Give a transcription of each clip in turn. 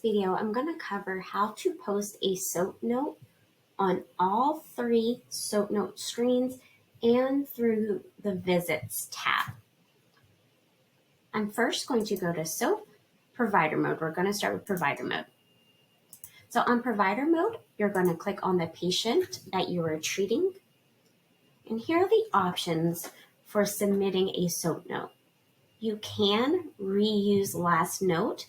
video, I'm going to cover how to post a SOAP note on all three SOAP note screens and through the Visits tab. I'm first going to go to SOAP Provider Mode. We're going to start with Provider Mode. So on Provider Mode, you're going to click on the patient that you are treating. And here are the options for submitting a SOAP note. You can reuse last note.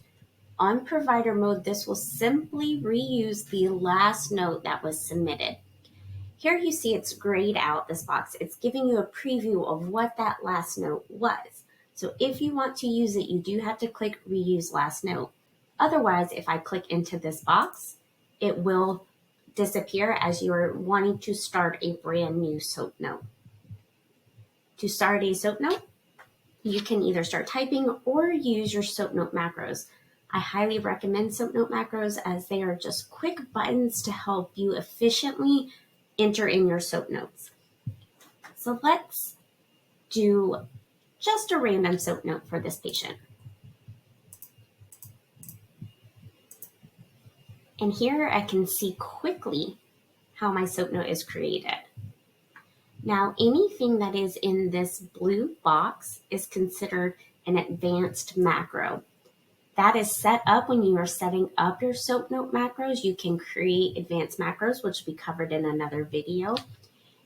On Provider Mode, this will simply reuse the last note that was submitted. Here you see it's grayed out, this box. It's giving you a preview of what that last note was. So if you want to use it, you do have to click Reuse Last Note. Otherwise, if I click into this box, it will disappear as you are wanting to start a brand new SOAP note. To start a SOAP note, you can either start typing or use your SOAP note macros. I highly recommend SOAP note macros as they are just quick buttons to help you efficiently enter in your SOAP notes. So let's do just a random SOAP note for this patient. And here I can see quickly how my SOAP note is created. Now, anything that is in this blue box is considered an advanced macro. That is set up when you are setting up your SOAP note macros. You can create advanced macros, which will be covered in another video.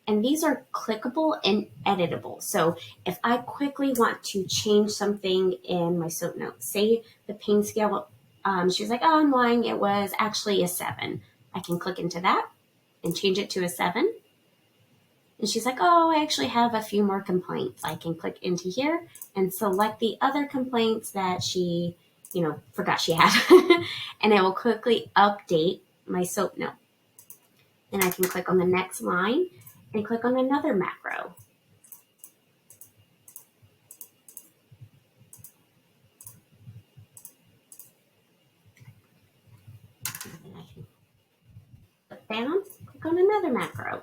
And these are clickable and editable. So if I quickly want to change something in my SOAP note, say the pain scale, she was like, oh, I'm lying, it was actually a 7. I can click into that and change it to a 7. And she's like, oh, I actually have a few more complaints. I can click into here and select the other complaints that she, forgot she had. And it will quickly update my SOAP note. Then I can click on the next line and click on another macro. And then I can click down, click on another macro.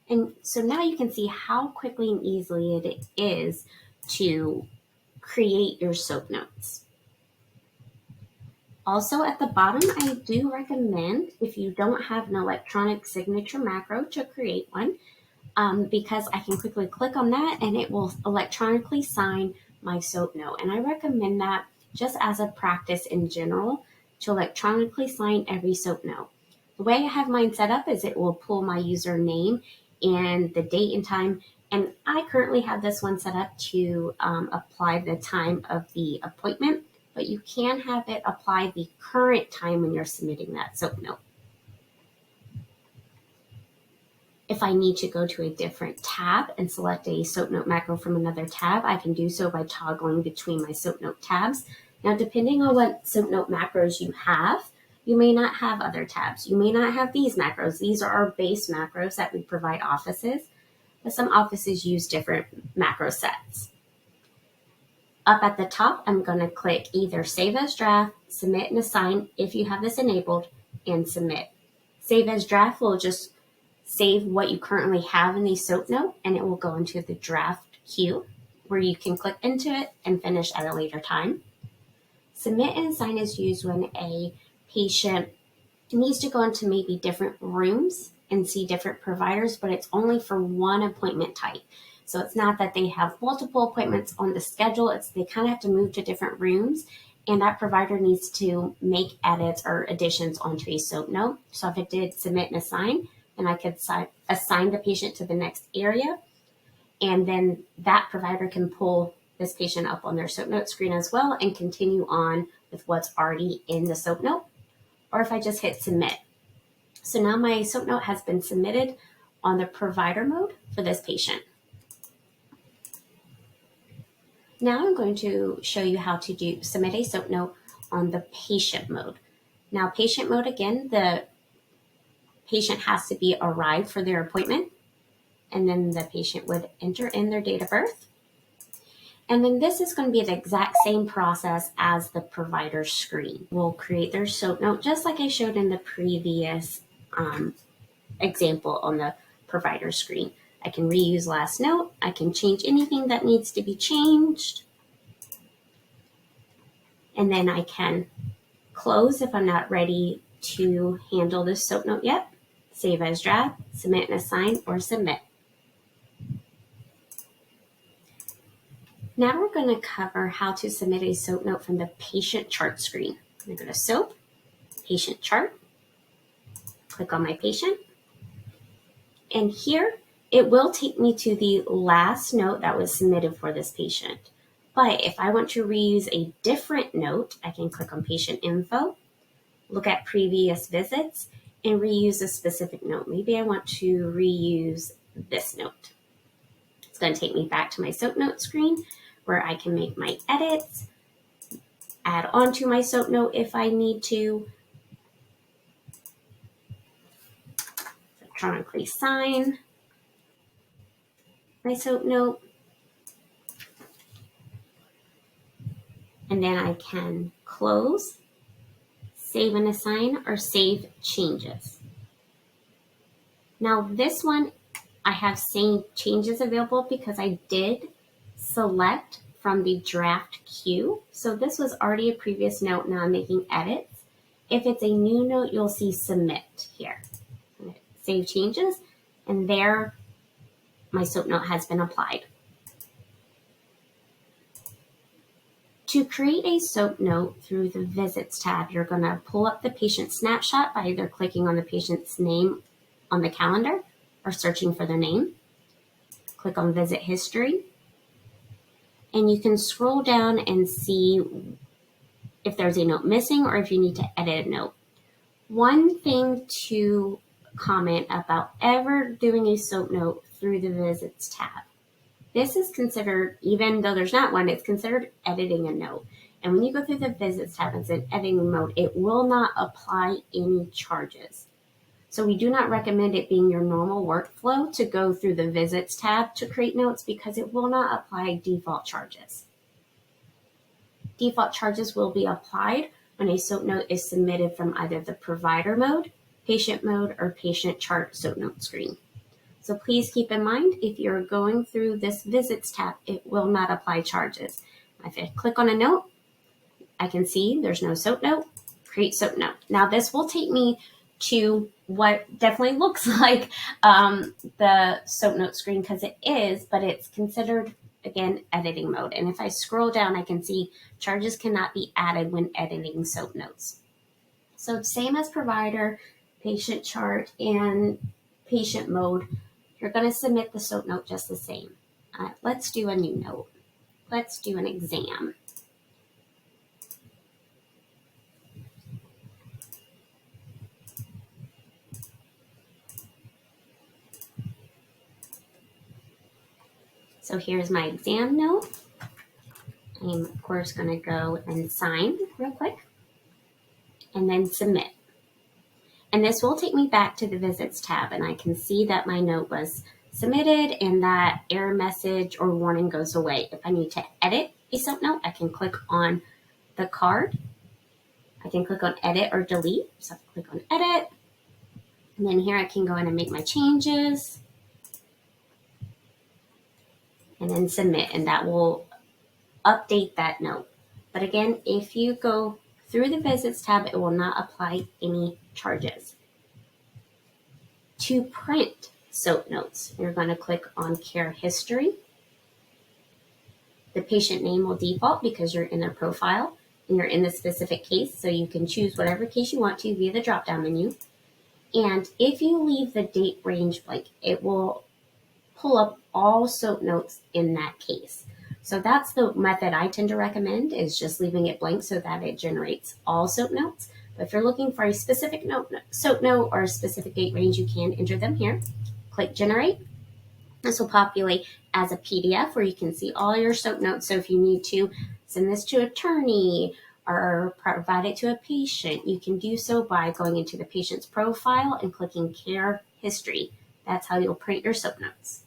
And so now you can see how quickly and easily it is to create your SOAP notes. Also at the bottom, I do recommend, if you don't have an electronic signature macro, to create one, because I can quickly click on that and it will electronically sign my SOAP note. And I recommend that just as a practice in general, to electronically sign every SOAP note. The way I have mine set up is it will pull my username and the date and time. And I currently have this one set up to apply the time of the appointment, but you can have it apply the current time when you're submitting that SOAP note. If I need to go to a different tab and select a SOAP note macro from another tab, I can do so by toggling between my SOAP note tabs. Now, depending on what SOAP note macros you have, you may not have other tabs. You may not have these macros. These are our base macros that we provide offices, but some offices use different macro sets. Up at the top, I'm going to click either Save as Draft, Submit and Assign if you have this enabled, and Submit. Save as Draft will just save what you currently have in the SOAP note, and it will go into the draft queue where you can click into it and finish at a later time. Submit and Assign is used when a patient needs to go into maybe different rooms and see different providers, but it's only for one appointment type. So it's not that they have multiple appointments on the schedule, it's they kind of have to move to different rooms, and that provider needs to make edits or additions onto a SOAP note. So if it did Submit and Assign, then I could assign the patient to the next area, and then that provider can pull this patient up on their SOAP note screen as well and continue on with what's already in the SOAP note. Or if I just hit Submit. So now my SOAP note has been submitted on the provider mode for this patient. Now I'm going to show you how to submit a SOAP note on the patient mode. Now, patient mode, again, the patient has to be arrived for their appointment, and then the patient would enter in their date of birth. And then this is going to be the exact same process as the provider screen. We'll create their SOAP note just like I showed in the previous example on the provider screen. I can reuse last note. I can change anything that needs to be changed. And then I can close if I'm not ready to handle this SOAP note yet. Save as draft, submit and assign, or submit. Now we're going to cover how to submit a SOAP note from the patient chart screen. I'm going to go to SOAP, patient chart, click on my patient, and here it will take me to the last note that was submitted for this patient. But if I want to reuse a different note, I can click on patient info, look at previous visits, and reuse a specific note. Maybe I want to reuse this note. It's going to take me back to my SOAP note screen where I can make my edits, add on to my SOAP note if I need to, electronically sign my SOAP note, and then I can close, save and assign, or save changes. Now this one, I have save changes available because I did select from the draft queue. So this was already a previous note, now I'm making edits. If it's a new note, you'll see submit here. Save changes, and there my SOAP note has been applied. To create a SOAP note through the Visits tab, you're going to pull up the patient snapshot by either clicking on the patient's name on the calendar or searching for their name. Click on Visit History, and you can scroll down and see if there's a note missing or if you need to edit a note. One thing to comment about ever doing a SOAP note through the Visits tab. This is considered, even though there's not one, it's considered editing a note. And when you go through the Visits tab and it's in editing mode, it will not apply any charges. So we do not recommend it being your normal workflow to go through the Visits tab to create notes because it will not apply default charges. Default charges will be applied when a SOAP note is submitted from either the provider mode, patient mode, or patient chart SOAP note screen. So please keep in mind, if you're going through this Visits tab, it will not apply charges. If I click on a note, I can see there's no SOAP note, create SOAP note. Now this will take me to what definitely looks like the SOAP note screen because it is, but it's considered, again, editing mode. And if I scroll down, I can see charges cannot be added when editing SOAP notes. So same as provider, patient chart, and patient mode, you're going to submit the SOAP note just the same. Let's do a new note. Let's do an exam. So here's my exam note. I'm, of course, going to go and sign real quick and then submit. And this will take me back to the Visits tab, and I can see that my note was submitted and that error message or warning goes away. If I need to edit a SOAP note, I can click on the card. I can click on edit or delete. So I click on edit, and then here I can go in and make my changes and then submit, and that will update that note. But again, if you go through the Visits tab, it will not apply any charges. To print SOAP notes, you're going to click on Care History. The patient name will default because you're in their profile and you're in the specific case, so you can choose whatever case you want to via the drop-down menu. And if you leave the date range blank, it will pull up all SOAP notes in that case. So that's the method I tend to recommend, is just leaving it blank so that it generates all SOAP notes. But if you're looking for a specific SOAP note or a specific date range, you can enter them here. Click Generate. This will populate as a PDF where you can see all your SOAP notes. So if you need to send this to an attorney or provide it to a patient, you can do so by going into the patient's profile and clicking Care History. That's how you'll print your SOAP notes.